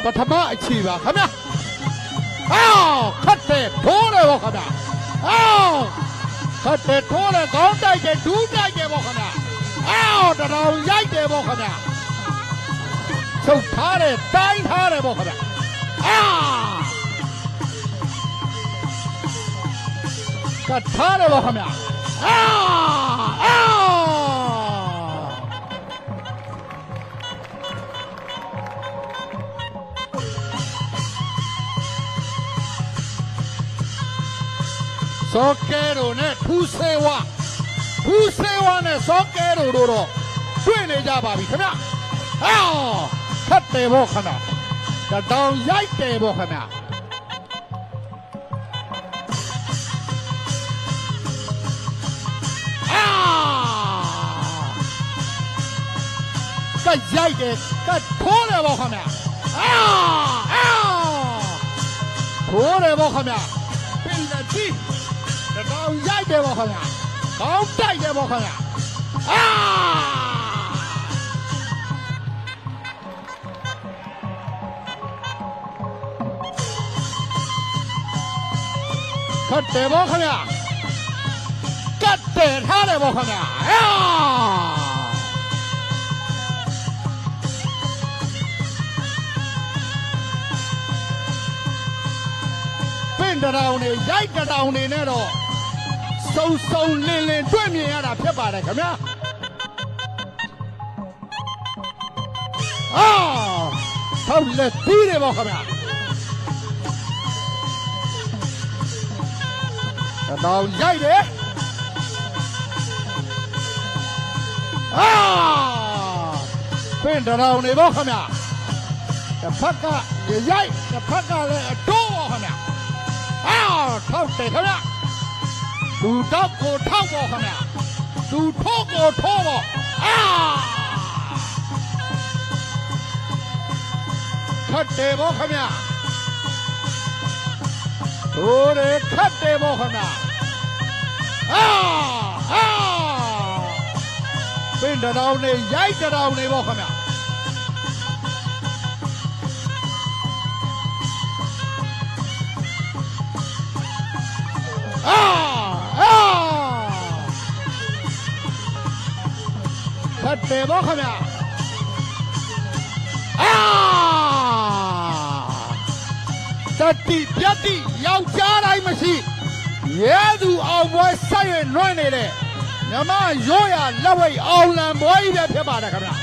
ပထမအချီပါခင်ဗျာခတ်တယ်ထိုးတယ်ဗောခင်ဗျာခတ်တယ်ထိုးတယ်ခေါင်းတိုက်တယ်ဒူးတိုက်တယ်ဗောခင်ဗျာတရောင်ရိုက်တယ်ဗောခင်ဗျာချုပ်ထားတယ်တိုင်းထားတယ်ဗောခင်ဗျာကတ်ထားတယ်ဗောခင်ဗျာစောကဲတို့နဲ့ထူးဆေဝါနဲ့စောကဲတို့တော့တွေ့နေကြပါပြီခင်ဗျခတ်တယ်ဗောခင်ဗျာတောင်ရိုက်တယ်ဗောခင်ဗျာကတ်ရိုက်တယ်ကတ်ထိုးတယ်ဗောခင်ဗျာထိုးတယ်ဗောခင်ဗျာပြင်လက်ကြီးတောင်ရိုက်တယ်ဗောခင်ဗျာခေါင်းတိုက်တယ်ဗောခင်ဗျာခတ်တယ်ဗောခင်ဗျာကတ်တယ်ထားတယ်ဗောခင်ဗျာပင့်တရောင်နေရိုက်တရောင်နေနဲ့တော့စုံလင်းတွေ့မြင်ရတာဖြစ်ပါတယ်ခင်ဗျာထောက်လက်ပြီးတယ်ဗောခင်ဗျာတောင်ရိုက်တယ်ပင့်တရောင်နေဗောခင်ဗျာတစ်ဖက်ကရိုက်တစ်ဖက်ကလည်းအတိုးဗောခင်ဗျာထောက်တယ်ခင်ဗျာသူတော့ကိုထောက်ပေါ့ခင်ဗျာသူထိုးကိုထိုးပေါ့ခတ်တယ်ပေါ့ခင်ဗျာထိုးတယ်ခတ်တယ်ပေါ့ခင်ဗျာပင်တရောင်နေရိုက်တရောင်နေပေါ့ခင်ဗျာခတ်တယ်ဗောခင်ဗျာတတိပြတ်တိယောက်ျားတိုင်းမရှိရဲသူအောင်ပွဲဆက်ရွနှွှဲနေတဲ့မြမရိုးရလက်ဝိတ်အောင်လံပွဲကြီးပဲဖြစ်ပါတယ်ခင်ဗျာ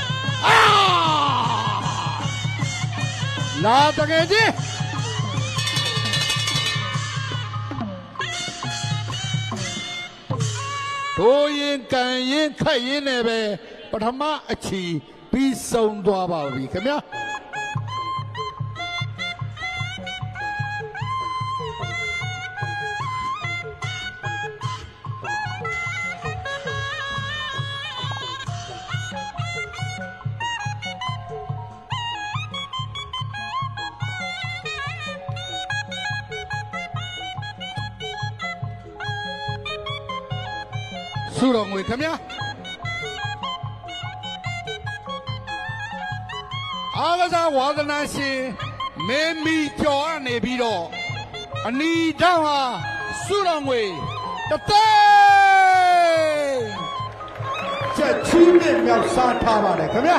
လာတကယ်ကြီးထိုးရင်ကန်ရင်ခတ်ရင်နဲ့ပဲပထမအချီပြီးဆုံးသွားပါပြီခင်ဗျာစုတော်ငွေခင်ဗျာအားကစားဝါသနာရှင်မေမီကျော်ကနေပြီးတော့အနီတောင်ဟာစုတော်ငွေတသိန်းချက်ချီးမြှင့်မြောက်စားထားပါတယ်ခင်ဗျာ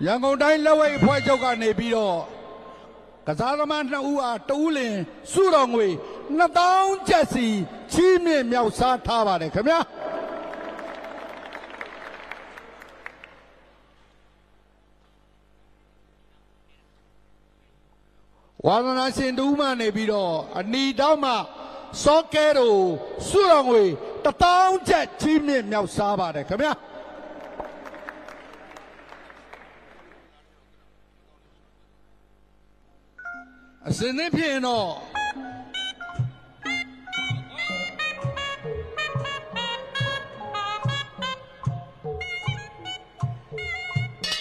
ရန်ကုန်တိုင်းလက်ဝဲအဖွဲ့ချုပ်ကနေပြီးတော့ကစားသမား2ဦးအားတဦးလင်စုတော်ငွေ2000ကျပ်စီချီးမြှင့်မြောက်စားထားပါတယ်ခင်ဗျာဝါသနာရှင်တူးမှနေပြီးတော့အနီတောင်းမှစောကဲတို့စုတော်ငွေ1000ကျပ်ချီးမြှင့်မြောက်စားပါတယ်ခင်ဗျာအစင်းနဲ့ဖြစ်ရင်တော့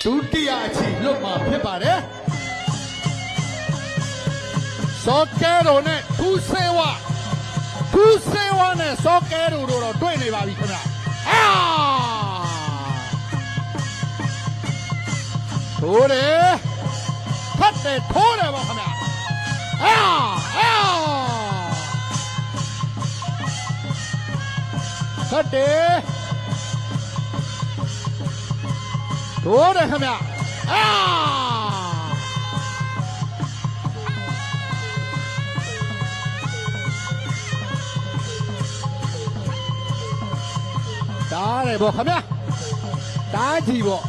ဒုတိယအချီလွတ်မှာဖြစ်ပါတယ် စောကဲတော်နဲ့ထူးဆေးဝါနဲ့စောကဲတော်တို့တော့တွေ့နေပါပြီခင်ဗျာထိုးတယ်ခတ်တယ်ထိုးတယ်ပေါ့ခင်ဗျာခတ်တယ်ထိုးတယ်ခင်ဗျာတားတယ်ပေါ့ခင်ဗျာတားကြည့်ပေါ့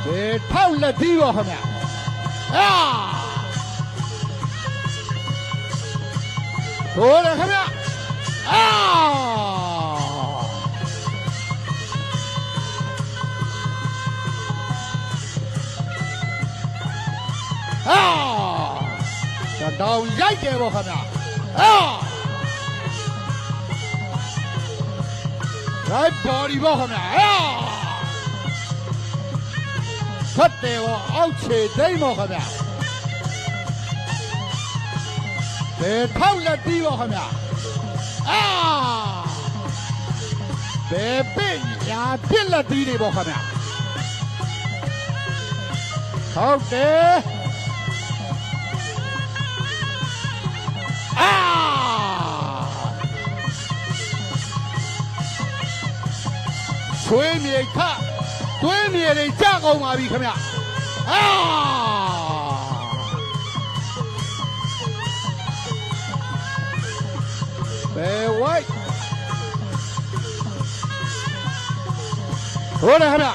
ဘယ်ထောက်လက်သီးပေါ့ခင်ဗျာဟိုတယ်ခင်ဗျာတောင်ရိုက်တယ်ပေါ့ခင်ဗျာright body ပေါ့ခင်ဗျာဖတ်တယ်ပေါ့အောက်ခြေသိမ့်ပေါ့ခင်ဗျာဘယ်ထောက်လက်ပြီးပေါ့ခင်ဗျာဘယ်ပင့်ညာပြစ်လက်ပြီးတွေပေါ့ခင်ဗျာဟုတ်တယ်ဆွေးမြေခတွင်းမြေတွေကြကုန်ပါပြီခင်ဗျဘယ်ဝိုက်ဟိုတယ်ခင်ဗျ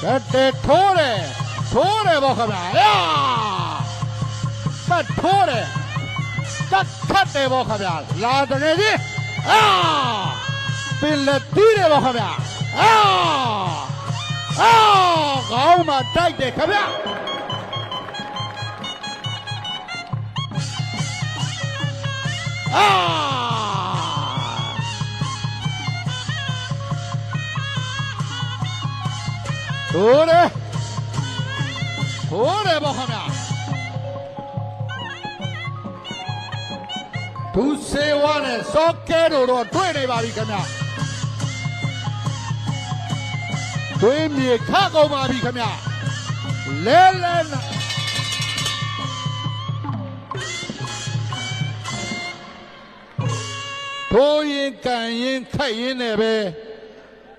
တက်ထိုးတယ်ပေါ့ခင်ဗျတက်ထိုးတယ်တက်ခတ်တယ်ပေါ့ခင်ဗျလာတယ်ကြီးပင်လက်သီးတယ်ပေါ့ခင်ဗျခေါင်းမှာတိုက်တယ်ခင်ဗျဟိုတယ်ပေါ့ခင်ဗျသူစေဝါနဲ့စောကဲတို့တော့တွေ့နေပါပြီခင်ဗျတွေးမြေခကုန်ပါပြီခင်ဗျလဲထိုးရင်ကန်ရင်ခတ်ရင်လည်းပဲ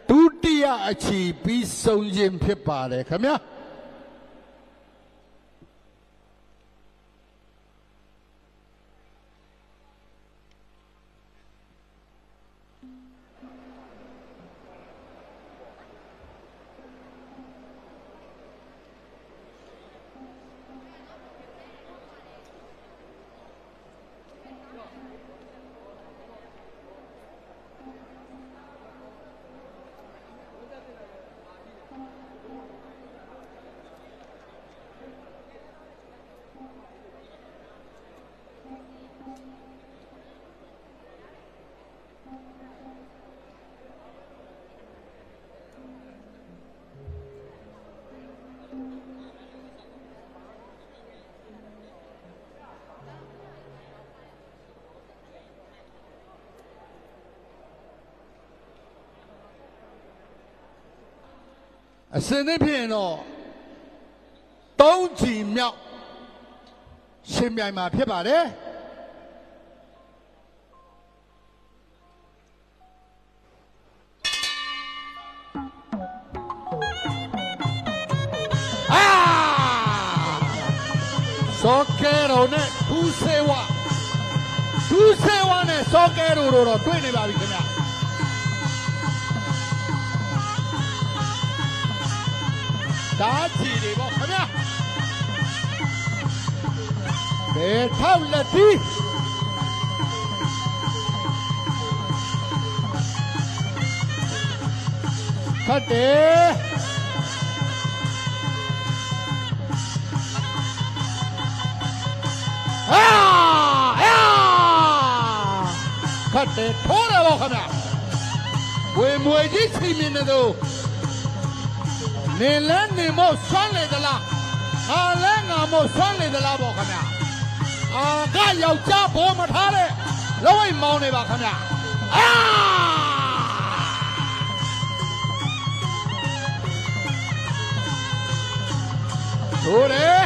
ဒုတိယအချီပြီးဆုံးခြင်းဖြစ်ပါတယ်ခင်ဗျအစင်းသဖြင့်တော့၃ချီမြောက်ရှင်မြိုင်မှာဖြစ်ပါတယ်စောကဲတော်နဲ့ဒူးဆေဝါနဲ့စောကဲတော်တော့တွေ့နေပါပြီခင်ဗျဒါချီတွေပေါ့ခင်ဗျာဘယ်ထောက်လက်ပြီးခတ်တယ်啊တ်တယ်ထိုးတယ်ပေါ့ခင်ဗျာဝေမွေကြီးချိန်မြင်နေသူနေလဲနေမို့ဆွမ်းလေသလားငါလဲငါမို့ဆွမ်းလေသလားပေါ့ခင်ဗျာအာကယောက်ျားဘောမထားတဲ့လောဝိတ်မောင်းနေပါခင်ဗျာအာထိုးတယ်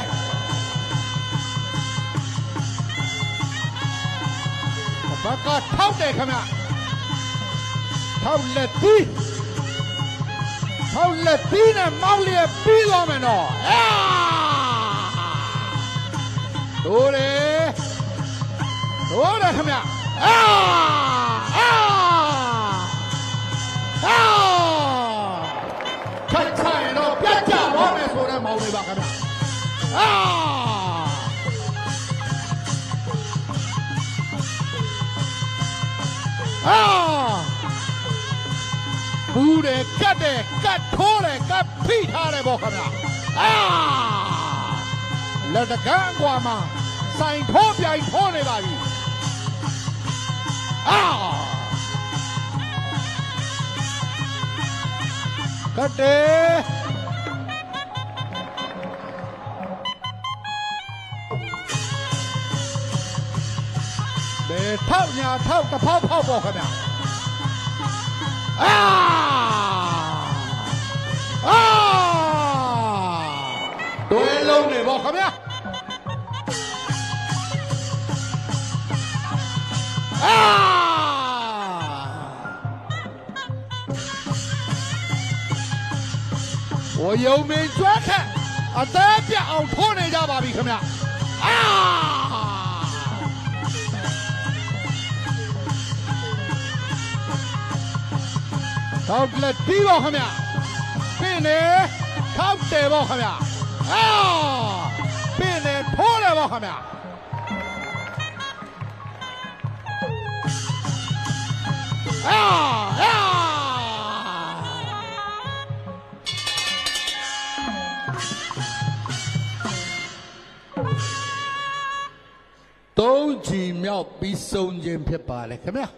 ဘက်ကထောက်တယ်ခင်ဗျာထောက်လက်သီးထောက်လက်သီးနဲ့မောင်းလျက်ပြီးသွားမယ်နော်အာထိုးတယ်ထိုးတယ်ခင်ဗျာအာအာအာခက်ချင်တော့ပြတ်ကြပါမယ်ဆိုတဲ့မောင်းလေးပါခင်ဗျာအာအာဘူးတယ်ကတ်တယ်ကတ်ထိုးတယ်ကတ်ဖိထားတယ်ပေါ့ခင်ဗျာအာလက်တကန်းကွာမှာဆိုင်ထိုးပြိုင်ထိုးနေပါပြီအာကတ်တယ်ဘေထောက်ညာထောက်တစ်ဖောက်ဖောက်ပေါ့ခင်ဗျာအာအာတွဲလုံးနေပေါ့ခင်ဗျာအာဝယုံမင်းကျွတ်ခက်အသေးပြအောင်ထိုးနေကြပါပြီခင်ဗျာအာထောက်လက်ပြီးပါခင်ဗျာပြင်းနေထောက်တယ်ပါခင်ဗျာအာပြင်းနေထိုးတယ်ပါခင်ဗျာအာအာသုံးချီမြောက်ပြီးဆုံးခြင်းဖြစ်ပါလေခင်ဗျာ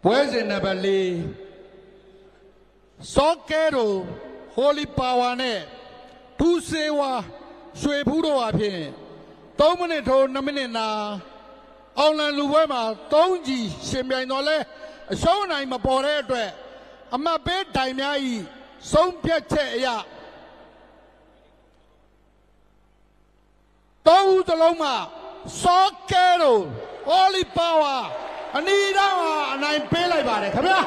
ပွဲစဉ်နံပါတ်၄စောကဲတို့ဟိုလီပါဝါနဲ့ထူးစေဝါရွှေဖူးတို့အဖြစ်3မိနစ်ထိုး2မိနစ်နာအောင်လန်လူပွဲမှာ3ကြီးရှင်ပြိုင်တော်လဲအရှုံးအနိုင်မပေါ်တဲ့အတွက်အမတ်ပေးတိုင်များဤဆုံးဖြတ်ချက်အရ3ဦးစလုံးမှာစောကဲတို့ဟိုလီပါဝါအနီးတော့အနိုင်ပေးလိုက်ပါတယ်ခင်ဗျာ